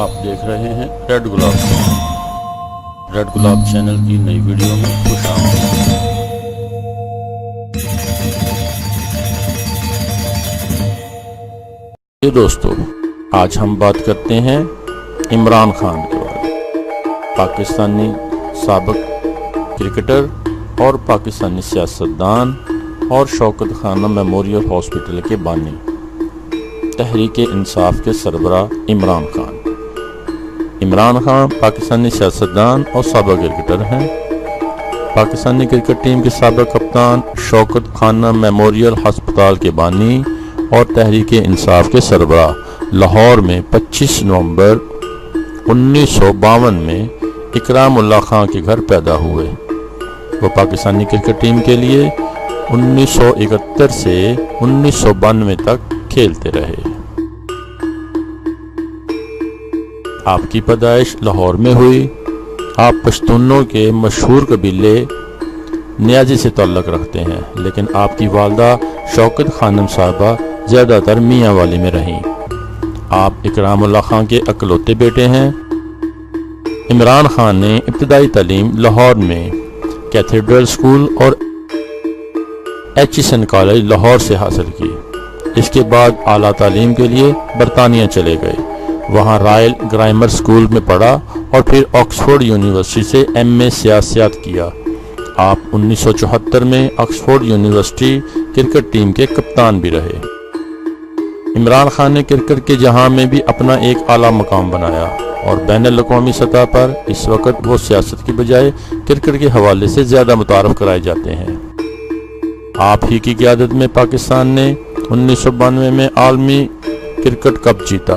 آپ دیکھ رہے ہیں ریڈ گلاب چینل کی نئی ویڈیو میں خوش آمدید۔ دوستو، آج ہم بات کرتے ہیں عمران خان کے بارے میں، پاکستانی سابق کرکٹر اور پاکستانی سیاستدان اور شوکت خانہ میموریل ہاسپٹل کے بانی، تحریک انصاف کے سربراہ عمران خان۔ عمران خان پاکستانی سیاستدان اور سابق کرکٹر ہیں۔ پاکستانی کرکٹ ٹیم کے سابق کپتان، شوکت خانہ میموریل ہسپتال کے بانی اور تحریک انصاف کے سربراہ، لاہور میں 25 نومبر 1952 میں اکرام اللہ خان کے گھر پیدا ہوئے۔ وہ پاکستانی کرکٹ ٹیم کے لیے 1971 سے 1992 تک کھیلتے رہے۔ آپ کی پیدائش لاہور میں ہوئی۔ آپ پشتونوں کے مشہور قبیلے نیازی سے تعلق رکھتے ہیں، لیکن آپ کی والدہ شوکت خانم صاحبہ زیادہ تر میاں والی میں رہیں۔ آپ اکرام اللہ خان کے اکلوتے بیٹے ہیں۔ عمران خان نے ابتدائی تعلیم لاہور میں کیتھیڈرل اسکول اور ایچیسن کالج لاہور سے حاصل کی۔ اس کے بعد اعلیٰ تعلیم کے لیے برطانیہ چلے گئے، وہاں رائل گرامر اسکول میں پڑھا اور پھر آکسفورڈ یونیورسٹی سے ایم اے سیاست کیا۔ آپ 1974 میں آکسفورڈ یونیورسٹی کرکٹ ٹیم کے کپتان بھی رہے۔ عمران خان نے کرکٹ کے جہاں میں بھی اپنا ایک اعلیٰ مقام بنایا اور بین الاقوامی سطح پر اس وقت وہ سیاست کی بجائے کرکٹ کے حوالے سے زیادہ متعارف کرائے جاتے ہیں۔ آپ ہی کی قیادت میں پاکستان نے 1992 میں عالمی کرکٹ کپ جیتا۔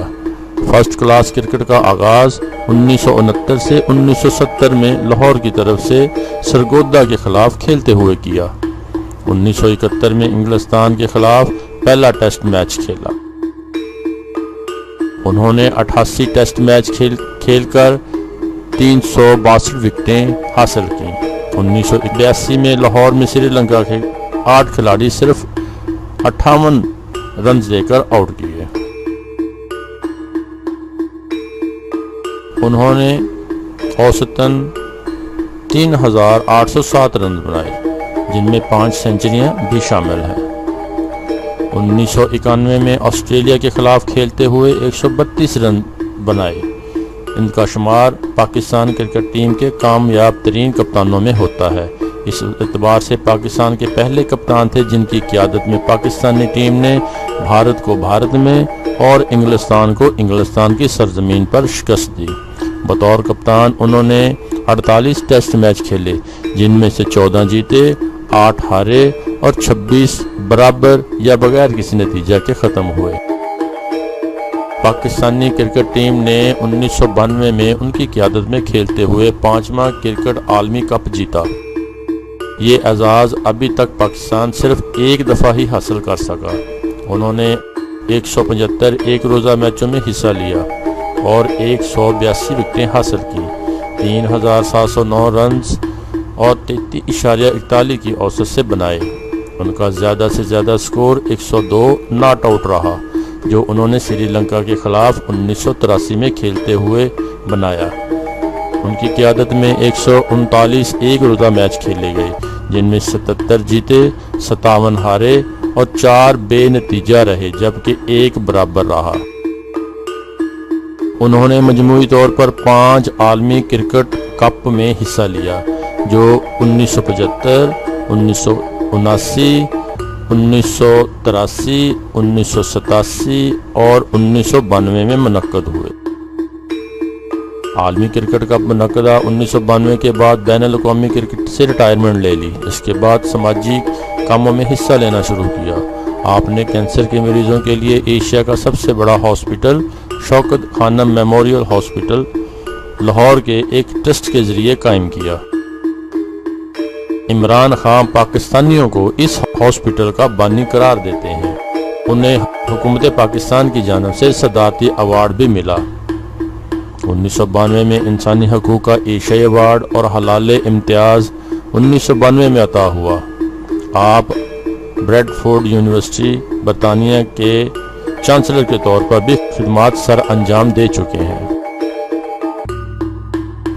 فرسٹ کلاس کرکٹ کا آغاز 1969 سے 1970 میں لاہور کی طرف سے سرگودا کے خلاف کھیلتے ہوئے کیا۔ 1971 میں انگلستان کے خلاف پہلا ٹیسٹ میچ کھیلا۔ انہوں نے 88 ٹیسٹ میچ کھیل کر 362 وکٹیں حاصل کی۔ 1982 میں لاہور میں سری لنکا کے 8 کھلاڑی صرف 58 رنز دے کر آؤٹ کیے۔ انہوں نے اوسطاً 3807 رنز بنائے، جن میں 5 سینچریاں بھی شامل ہیں۔ 1991 میں آسٹریلیا کے خلاف کھیلتے ہوئے 132 رن بنائے۔ ان کا شمار پاکستان کرکٹ ٹیم کے کامیاب ترین کپتانوں میں ہوتا ہے۔ اس اعتبار سے پاکستان کے پہلے کپتان تھے جن کی قیادت میں پاکستانی ٹیم نے بھارت کو بھارت میں اور انگلستان کو انگلستان کی سرزمین پر شکست دی۔ بطور کپتان انہوں نے 48 ٹیسٹ میچ کھیلے، جن میں سے 14 جیتے، 8 ہارے اور 26 برابر یا بغیر کسی نتیجہ کے ختم ہوئے۔ پاکستانی کرکٹ ٹیم نے 1992 میں ان کی قیادت میں کھیلتے ہوئے 5واں کرکٹ عالمی کپ جیتا۔ یہ اعزاز ابھی تک پاکستان صرف ایک دفعہ ہی حاصل کر سکا۔ انہوں نے 175 ایک روزہ میچوں میں حصہ لیا اور 182 وکٹیں حاصل کی، 3709 رنز اور 33.41 کی اوسط سے بنائے۔ ان کا زیادہ سے زیادہ سکور 102 ناٹ آؤٹ رہا، جو انہوں نے سری لنکا کے خلاف 1983 میں کھیلتے ہوئے بنایا۔ ان کی قیادت میں 139 ایک روزہ میچ کھیلے گئے، جن میں 77 جیتے، 57 ہارے اور 4 بے نتیجہ رہے، جبکہ 1 برابر رہا۔ انہوں نے مجموعی طور پر 5 عالمی کرکٹ کپ میں حصہ لیا، جو 1975، 1979، 1983، 1987 اور 1992 میں منعقد ہوئے۔ عالمی کرکٹ کپ منعقدہ 1992 کے بعد بین الاقوامی کرکٹ سے ریٹائرمنٹ لے لی۔ اس کے بعد سماجی کاموں میں حصہ لینا شروع کیا۔ آپ نے کینسر کے مریضوں کے لیے ایشیا کا سب سے بڑا ہاسپٹل شوکت خانہ میموریل ہاسپٹل لاہور کے ایک ٹرسٹ کے ذریعے قائم کیا۔ عمران خان پاکستانیوں کو اس ہاسپٹل کا بانی قرار دیتے ہیں۔ انہیں حکومت پاکستان کی جانب سے صدارتی ایوارڈ بھی ملا۔ 1992 میں انسانی حقوق کا ایشیائی ایوارڈ اور حلال امتیاز 1992 میں عطا ہوا۔ آپ بریڈ فورڈ یونیورسٹی برطانیہ کے چانسلر کے طور پر بھی خدمات سر انجام دے چکے ہیں۔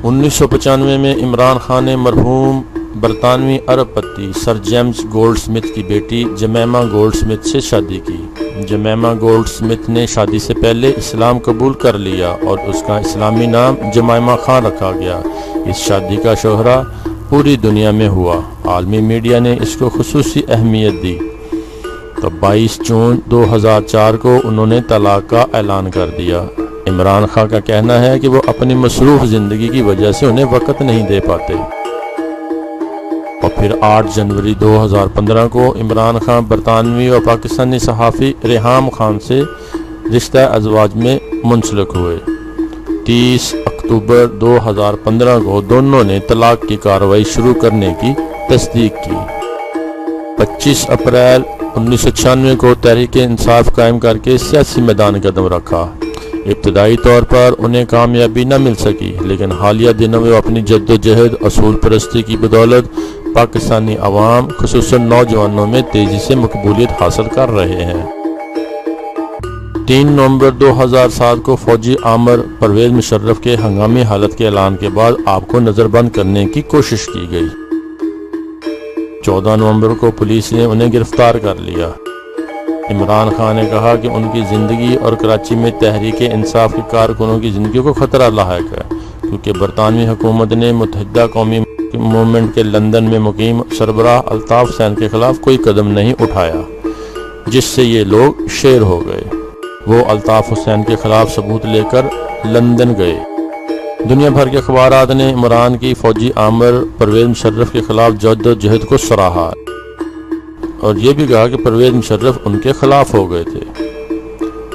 1995 میں عمران خان نے مرحوم برطانوی ارب پتی سر جیمز گولڈ سمتھ کی بیٹی جمیمہ گولڈ سمتھ سے شادی کی۔ جمیمہ گولڈ سمتھ نے شادی سے پہلے اسلام قبول کر لیا اور اس کا اسلامی نام جمائمہ خان رکھا گیا۔ اس شادی کا شہرہ پوری دنیا میں ہوا۔ عالمی میڈیا نے اس کو خصوصی اہمیت دی۔ تو 22 جون 2004 کو انہوں نے طلاق کا اعلان کر دیا۔ عمران خان کا کہنا ہے کہ وہ اپنی مصروف زندگی کی وجہ سے انہیں وقت نہیں دے پاتے۔ اور پھر 8 جنوری 2015 کو عمران خان برطانوی اور پاکستانی صحافی ریحام خان سے رشتہ ازواج میں منسلک ہوئے۔ 30 اکتوبر 2015 کو دونوں نے طلاق کی کارروائی شروع کرنے کی تصدیق کی۔ 25 اپریل 1996 کو تحریک انصاف قائم کر کے سیاسی میدان قدم رکھا۔ ابتدائی طور پر انہیں کامیابی نہ مل سکی، لیکن حالیہ دنوں میں وہ اپنی جد و جہد اصول پرستی کی بدولت پاکستانی عوام خصوصاً نوجوانوں میں تیزی سے مقبولیت حاصل کر رہے ہیں۔ 3 نومبر 2007 کو فوجی آمر پرویز مشرف کے ہنگامی حالت کے اعلان کے بعد آپ کو نظر بند کرنے کی کوشش کی گئی۔ 14 نومبر کو پولیس نے انہیں گرفتار کر لیا۔ عمران خان نے کہا کہ ان کی زندگی اور کراچی میں تحریک انصاف کے کارکنوں کی زندگی کو خطرہ لاحق ہے، کیونکہ برطانوی حکومت نے متحدہ قومی موومنٹ کے لندن میں مقیم سربراہ الطاف حسین کے خلاف کوئی قدم نہیں اٹھایا، جس سے یہ لوگ شیر ہو گئے۔ وہ الطاف حسین کے خلاف ثبوت لے کر لندن گئے۔ دنیا بھر کے اخبارات نے عمران کی فوجی آمر پرویز مشرف کے خلاف جد و جہد کو سراہا اور یہ بھی کہا کہ پرویز مشرف ان کے خلاف ہو گئے تھے۔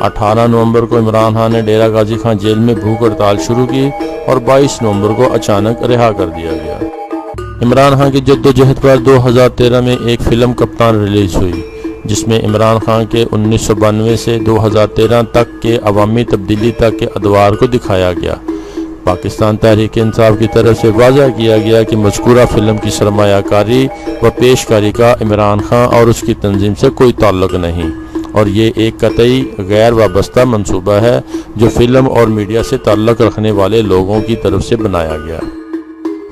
18 نومبر کو عمران خان نے ڈیرہ غازی خان جیل میں بھوک ہڑتال شروع کی اور 22 نومبر کو اچانک رہا کر دیا گیا۔ عمران خان کی جد و جہد پر 2013 میں ایک فلم کپتان ریلیز ہوئی، جس میں عمران خان کے 1992 سے 2013 تک کے عوامی تبدیلی تک کے ادوار کو دکھایا گیا۔ پاکستان تحریک انصاف کی طرف سے واضح کیا گیا کہ مذکورہ فلم کی سرمایہ کاری و پیش کاری کا عمران خان اور اس کی تنظیم سے کوئی تعلق نہیں، اور یہ ایک قطعی غیر وابستہ منصوبہ ہے جو فلم اور میڈیا سے تعلق رکھنے والے لوگوں کی طرف سے بنایا گیا۔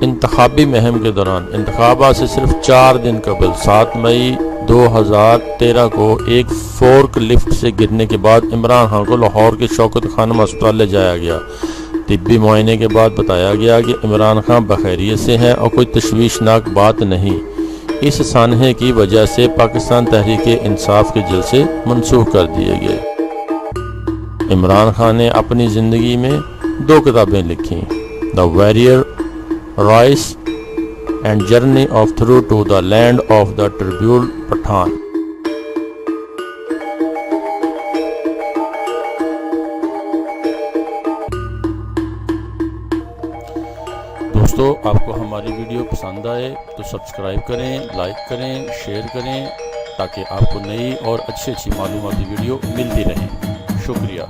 انتخابی مہم کے دوران انتخابات سے صرف 4 دن قبل 7 مئی 2013 کو ایک فورک لفٹ سے گرنے کے بعد عمران خان کو لاہور کے شوکت خانم ہسپتال لے جایا گیا۔ طبی معائنے کے بعد بتایا گیا کہ عمران خان بخیریت سے ہیں اور کوئی تشویشناک بات نہیں۔ اس سانحے کی وجہ سے پاکستان تحریک انصاف کے جلسے منسوخ کر دیے گئے۔ عمران خان نے اپنی زندگی میں 2 کتابیں لکھیں، the warrior rise and journey of through to the land of the tribal Pathan. دوستو، آپ کو ہماری ویڈیو پسند آئے تو سبسکرائب کریں، لائک کریں، شیئر کریں، تاکہ آپ کو نئی اور اچھی معلوماتی ویڈیو ملتی رہیں۔ شکریہ۔